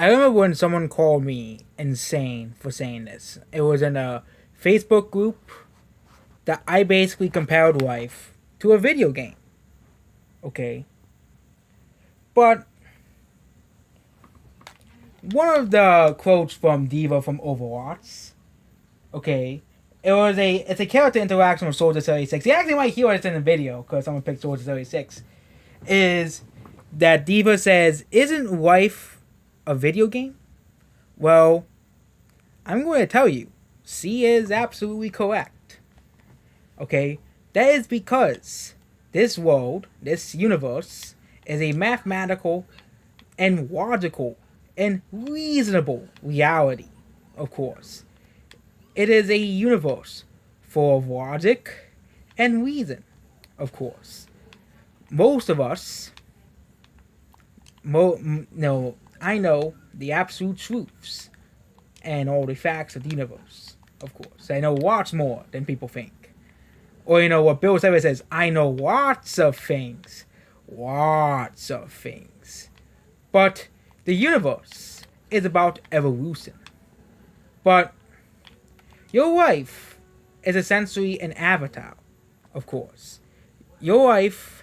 I remember when someone called me insane for saying this. It was in a Facebook group that I basically compared life to a video game. Okay, but one of the quotes from D.Va from Overwatch. Okay, it's a character interaction with Soldier 36. You actually might hear it in the video because someone picked Soldier 36. Is that D.Va says, "Isn't life a video game?" Well, I'm going to tell you, C is absolutely correct. Okay, that is because this world, this universe, is a mathematical and logical and reasonable reality, of course. It is a universe full of logic and reason, of course. Most of us, no, I know the absolute truths and all the facts of the universe, of course. I know lots more than people think. Or, what Bill Simmons says, I know lots of things. Lots of things. But the universe is about evolution. But your life is essentially an avatar, of course. Your life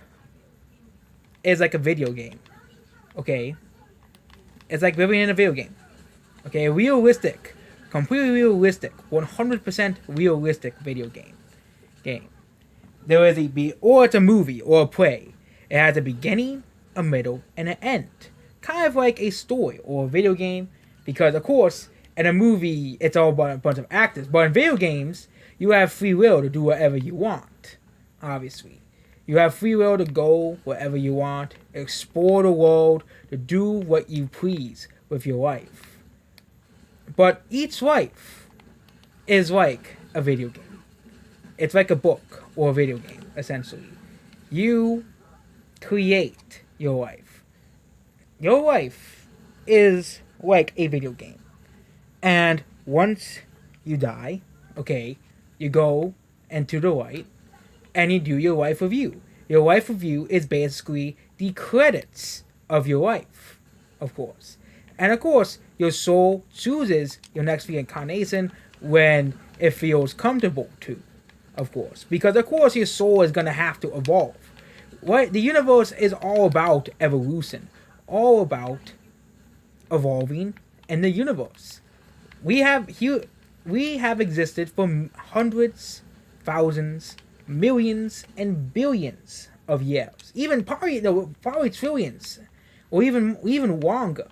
is like a video game, okay? It's like living in a video game, okay? Realistic, completely realistic, 100% realistic video game. There is or it's a movie or a play. It has a beginning, a middle, and an end. Kind of like a story or a video game, because of course, in a movie, it's all about a bunch of actors. But in video games, you have free will to do whatever you want, obviously. You have free will to go wherever you want, explore the world, to do what you please with your life. But each life is like a video game. It's like a book or a video game, essentially. You create your life. Your life is like a video game. And once you die, okay, you go into the light and you do your life review. Your life review is basically the credits of your life, of course. And of course, your soul chooses your next reincarnation when it feels comfortable to, of course. Because of course your soul is gonna have to evolve. What the universe is all about evolution, all about evolving in the universe. We have existed for hundreds, thousands, millions, and billions of years, even probably trillions, or even longer.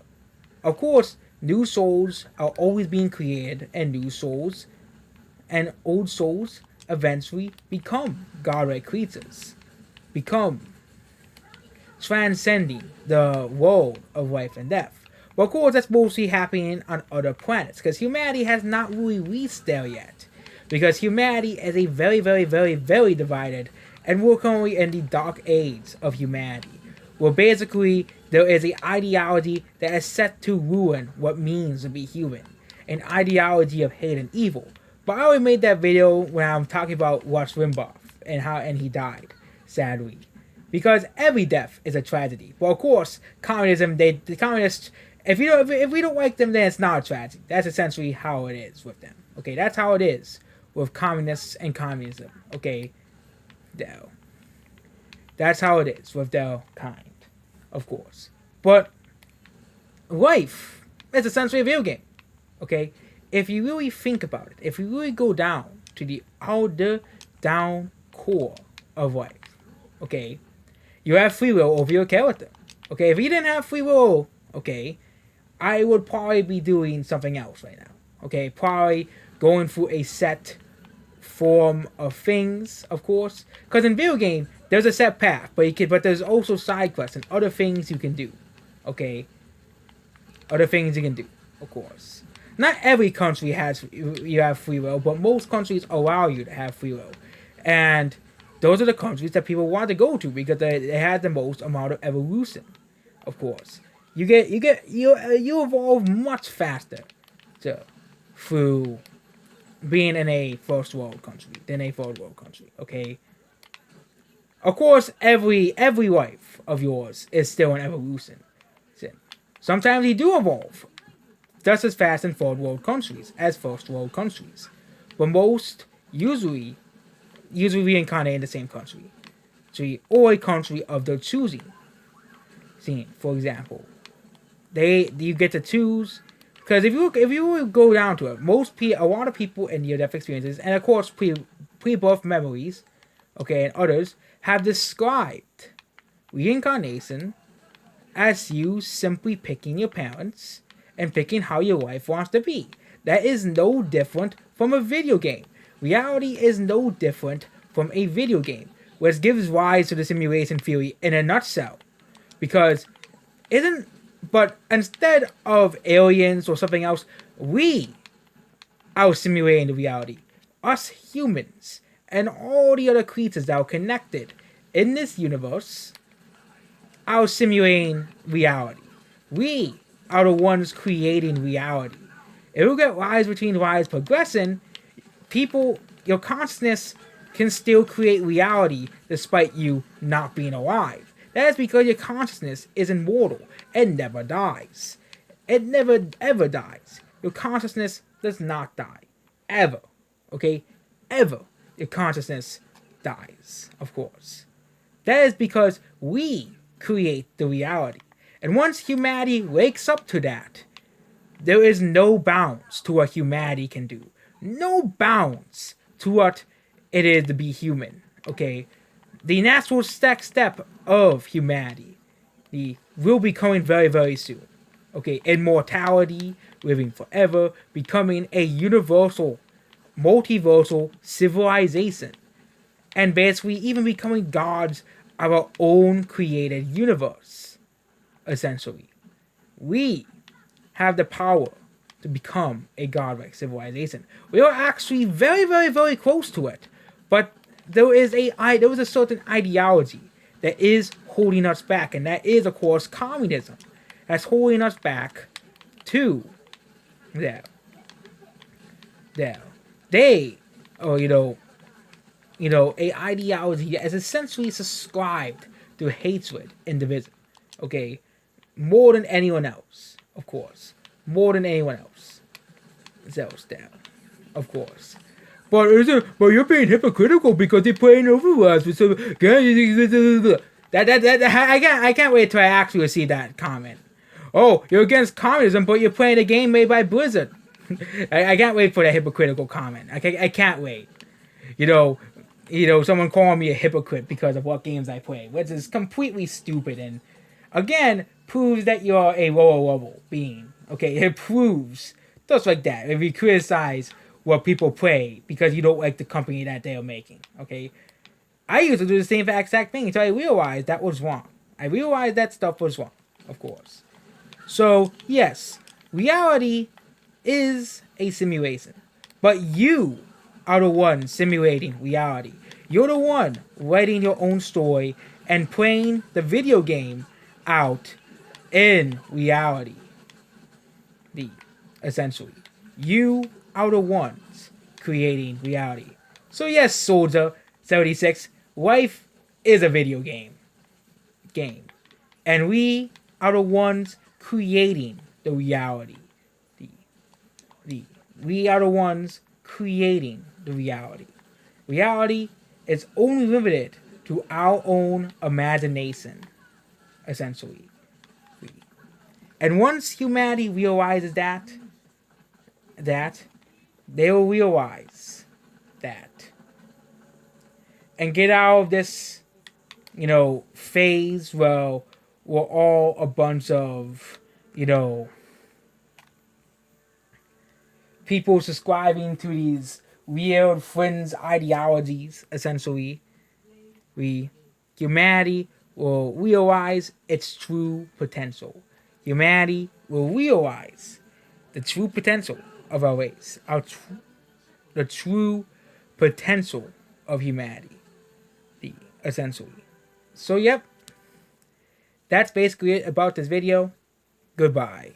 Of course, new souls are always being created, and new souls and old souls eventually become godlike creatures, become transcending the world of life and death. But of course, that's mostly happening on other planets, because humanity has not really reached there yet. Because humanity is a very, very, very, very divided, and we're currently in the dark age of humanity, where basically there is an ideology that is set to ruin what means to be human, an ideology of hate and evil. But I already made that video when I'm talking about Rush Limbaugh and he died, sadly. Because every death is a tragedy. But of course, communism, the communists, if we don't like them, then it's not a tragedy. That's essentially how it is with them. Okay, that's how it is with communists and communism. Okay, that's how it is with their kind, of course. But life is essentially a video game. Okay, if you really think about it, if you really go down to the outer down core of life, okay, you have free will over your character. Okay, if you didn't have free will, okay, I would probably be doing something else right now. Okay, probably going through a set form of things, of course. Because in video game, there's a set path, but there's also side quests and other things you can do. Okay, other things you can do, of course. Not every country you have free will, but most countries allow you to have free will, and those are the countries that people want to go to because they had the most amount of evolution. Of course, you evolve much faster, through being in a first world country than a third world country. Okay. Of course, every life of yours is still an evolution. Sometimes you do evolve just as fast in third world countries as first world countries. But most usually reincarnate in the same country. Or a country of their choosing. See, for example, you get to choose, because if you go down to it, a lot of people in near-death experiences, and of course pre-birth memories, okay, and others have described reincarnation as you simply picking your parents and picking how your life wants to be. That is no different from a video game. Reality is no different from a video game, which gives rise to the simulation theory in a nutshell. Because but instead of aliens or something else, we are simulating the reality. Us humans and all the other creatures that are connected in this universe are simulating reality. We are the ones creating reality. If you get rise between rise progressing, your consciousness can still create reality despite you not being alive. That is because your consciousness is immortal and never dies. It never ever dies. Your consciousness does not die. Ever. Okay? Ever. Your consciousness dies, of course. That is because we create the reality. And once humanity wakes up to that, there is no bounds to what humanity can do. No bounds to what it is to be human. Okay? The natural next step of humanity will be coming very, very soon. Okay? Immortality, living forever, becoming a universal, multiversal civilization. And basically even becoming gods of our own created universe. Essentially. We have the power to become a godlike civilization. We are actually very, very, very close to it. But there was a certain ideology that is holding us back, and that is, of course, communism. That's holding us back to there. They, or a ideology that is essentially subscribed to hatred and division. Okay, more than anyone else, of course, more than anyone else. Zel's down, of course. But you're being hypocritical because they're playing Overwatch with some. I can't wait till I actually see that comment. Oh, you're against communism, but you're playing a game made by Blizzard. I can't wait for that hypocritical comment. I can't wait. Someone calling me a hypocrite because of what games I play, which is completely stupid and, again, proves that you're a lower level being. Okay, it proves just like that. If you criticize what people play because you don't like the company that they are making, okay? I used to do the same exact thing until I realized that was wrong. I realized that stuff was wrong, of course. So, yes, reality is a simulation. But you are the one simulating reality. You're the one writing your own story and playing the video game out in reality. Essentially. You are the ones creating reality. So yes, Soldier 76, life is a video game. And we are the ones creating the reality. We are the ones creating the reality. Reality is only limited to our own imagination, essentially. And once humanity realizes that they will realize that and get out of this, phase where we're all a bunch of, people subscribing to these weird fringe ideologies, essentially. Humanity will realize its true potential. Humanity will realize the true potential of our race, the true potential of humanity, essentially. So, yep, that's basically it about this video. Goodbye.